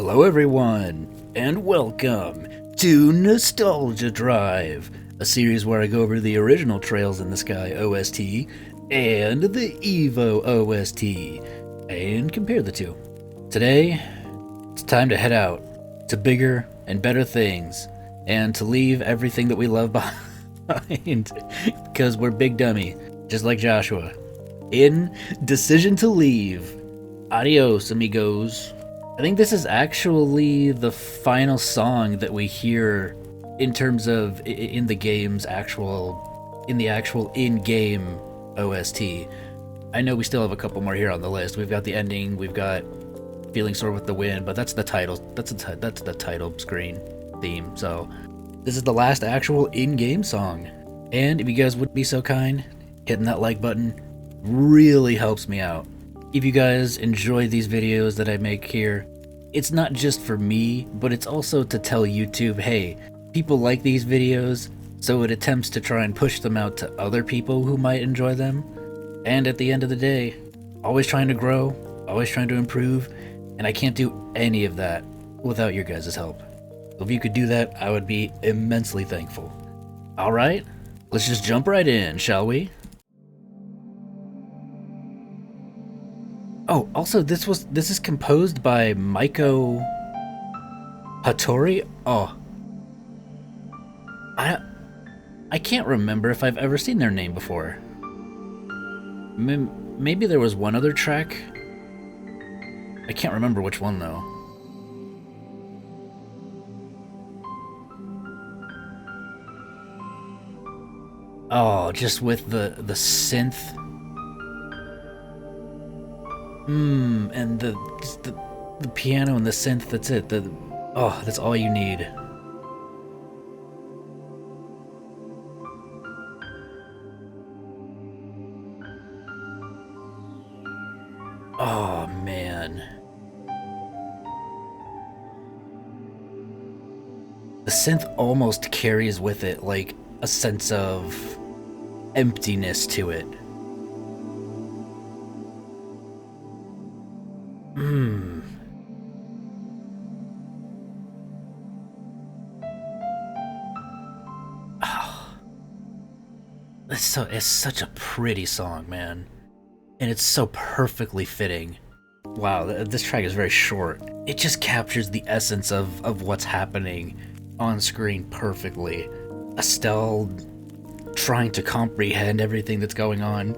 Hello everyone, and welcome to Nostalgia Drive, a series where I go over the original Trails in the Sky OST and the Evo OST, and compare the two. Today, it's time to head out to bigger and better things, and to leave everything that we love behind, because we're big dummy, just like Joshua. In Decision to Leave. Adios, amigos. I think this is actually the final song that we hear in terms of in the actual in-game OST. I know we still have a couple more here on the list. We've got the ending, we've got Feeling Sore with the Wind, but that's the title. That's the title screen theme. So this is the last actual in-game song. And if you guys would be so kind, hitting that like button really helps me out. If you guys enjoy these videos that I make here, it's not just for me, but it's also to tell YouTube, hey, people like these videos, so it attempts to try and push them out to other people who might enjoy them. And at the end of the day, always trying to grow, always trying to improve, and I can't do any of that without your guys' help. So if you could do that, I would be immensely thankful. Alright, let's just jump right in, shall we? Oh, also, this is composed by Maiko Hattori. Oh, I can't remember if I've ever seen their name before. Maybe there was one other track. I can't remember which one though. Oh, just with the synth. And the piano and the synth, that's it. That's all you need. Oh, man. The synth almost carries with it, like, a sense of emptiness to it. Oh. It's such a pretty song, man. And it's so perfectly fitting. Wow, this track is very short. It just captures the essence of what's happening on screen perfectly. Estelle trying to comprehend everything that's going on.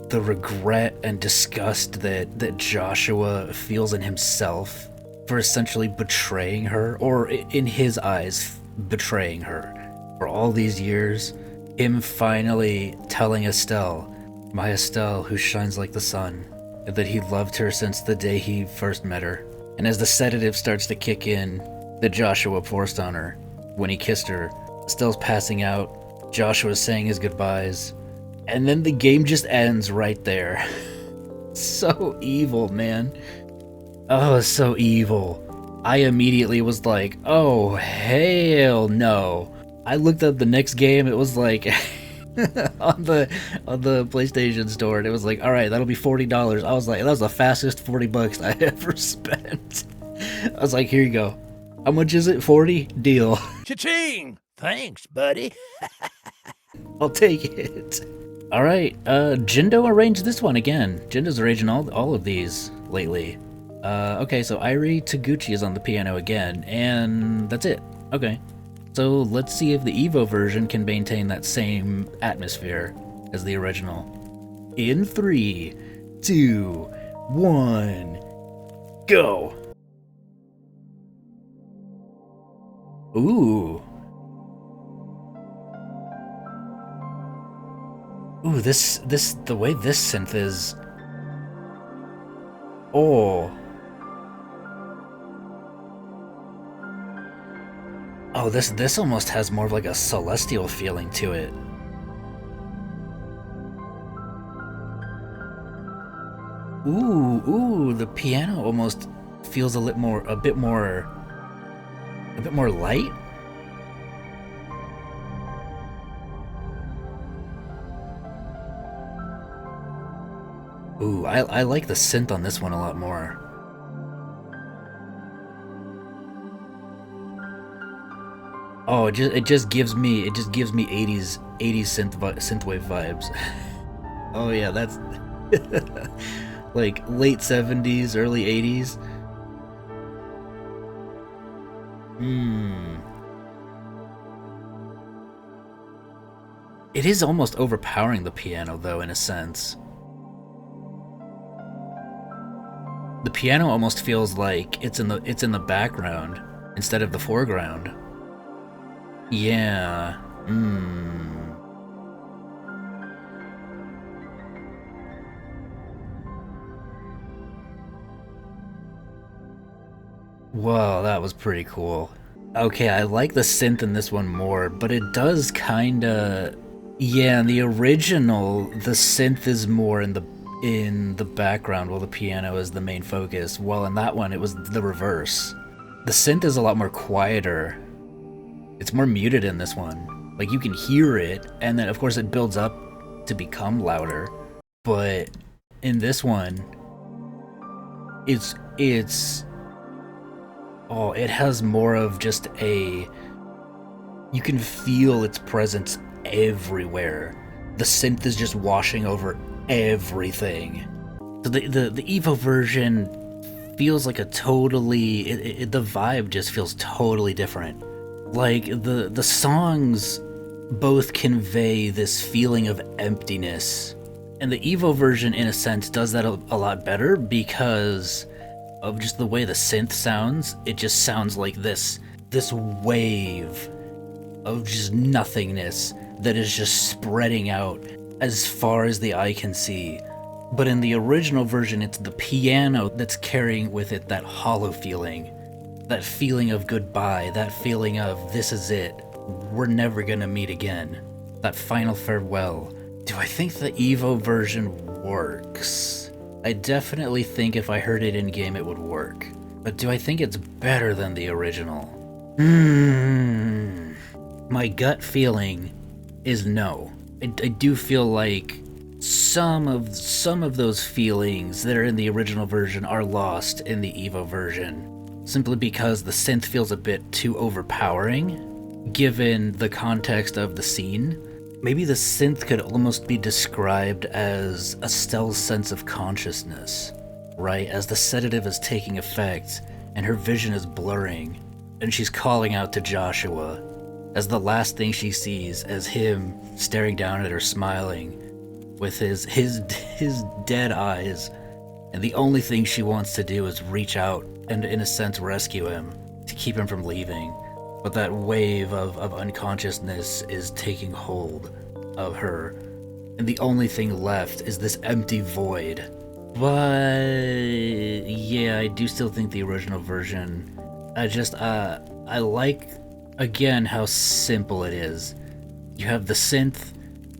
The regret and disgust that Joshua feels in himself for essentially betraying her, or in his eyes, betraying her. For all these years, him finally telling Estelle, my Estelle who shines like the sun, that he loved her since the day he first met her. And as the sedative starts to kick in that Joshua forced on her when he kissed her, Estelle's passing out, Joshua's saying his goodbyes, and then the game just ends right there. So evil, man. Oh, so evil. I immediately was like, oh, hell no. I looked up the next game, it was like on the PlayStation Store, and it was like, alright, that'll be $40. I was like, that was the fastest 40 bucks I ever spent. I was like, here you go. How much is it? 40? Deal. Cha-ching! Thanks, buddy. I'll take it. Alright, Jindo arranged this one again. Jindo's arranging all of these lately. Okay, so Irie Taguchi is on the piano again, and that's it. Okay. So let's see if the Evo version can maintain that same atmosphere as the original. In 3, 2, 1, go! Ooh. Ooh, the way this synth is... Oh. Oh, this almost has more of like a celestial feeling to it. Ooh, the piano almost feels a bit more light. Ooh, I like the synth on this one a lot more. Oh, it just gives me 80s synthwave vibes. Oh yeah, that's like late 70s, early 80s. It is almost overpowering the piano though, in a sense. The piano almost feels like it's in the background instead of the foreground. Yeah. Whoa, that was pretty cool. Okay, I like the synth in this one more, but it does kinda... Yeah, in the original, the synth is more in the background while the piano is the main focus, while in that one it was the reverse. The synth is a lot more quieter. It's more muted in this one. Like, you can hear it, and then of course it builds up to become louder, but in this one, it's oh, it has more of just a... You can feel its presence everywhere. The synth is just washing over everything. So the Evo version feels like a totally... the vibe just feels totally different. Like, the songs both convey this feeling of emptiness. And the Evo version, in a sense, does that a lot better because of just the way the synth sounds. It just sounds like this wave of just nothingness that is just spreading out as far as the eye can see. But in the original version, it's the piano that's carrying with it that hollow feeling. That feeling of goodbye, that feeling of this is it, we're never gonna meet again. That final farewell. Do I think the Evo version works? I definitely think if I heard it in-game it would work. But do I think it's better than the original? My gut feeling is no. I do feel like some of those feelings that are in the original version are lost in the Evo version, simply because the synth feels a bit too overpowering, given the context of the scene. Maybe the synth could almost be described as Estelle's sense of consciousness, right? As the sedative is taking effect and her vision is blurring, and she's calling out to Joshua, as the last thing she sees as him staring down at her smiling with his dead eyes, and the only thing she wants to do is reach out and, in a sense, rescue him to keep him from leaving. But that wave of unconsciousness is taking hold of her, and the only thing left is this empty void. But yeah, I do still think the original version, I like, again, how simple it is. You have the synth,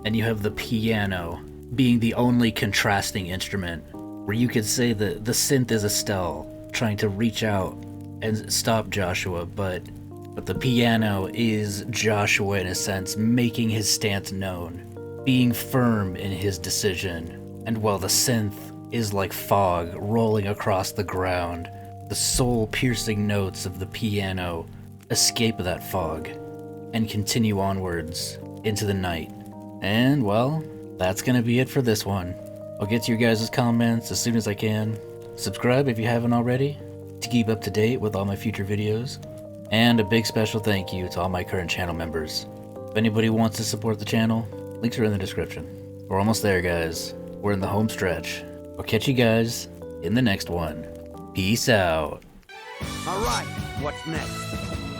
and you have the piano being the only contrasting instrument, where you could say that the synth is Estelle trying to reach out and stop Joshua, but the piano is Joshua, in a sense, making his stance known, being firm in his decision. And while the synth is like fog rolling across the ground, the soul-piercing notes of the piano escape that fog and continue onwards into the night. And, well, that's gonna be it for this one. I'll get to your guys' comments as soon as I can. Subscribe if you haven't already to keep up to date with all my future videos. And a big special thank you to all my current channel members. If anybody wants to support the channel, links are in the description. We're almost there, guys. We're in the home stretch. I'll catch you guys in the next one. Peace out. All right, what's next?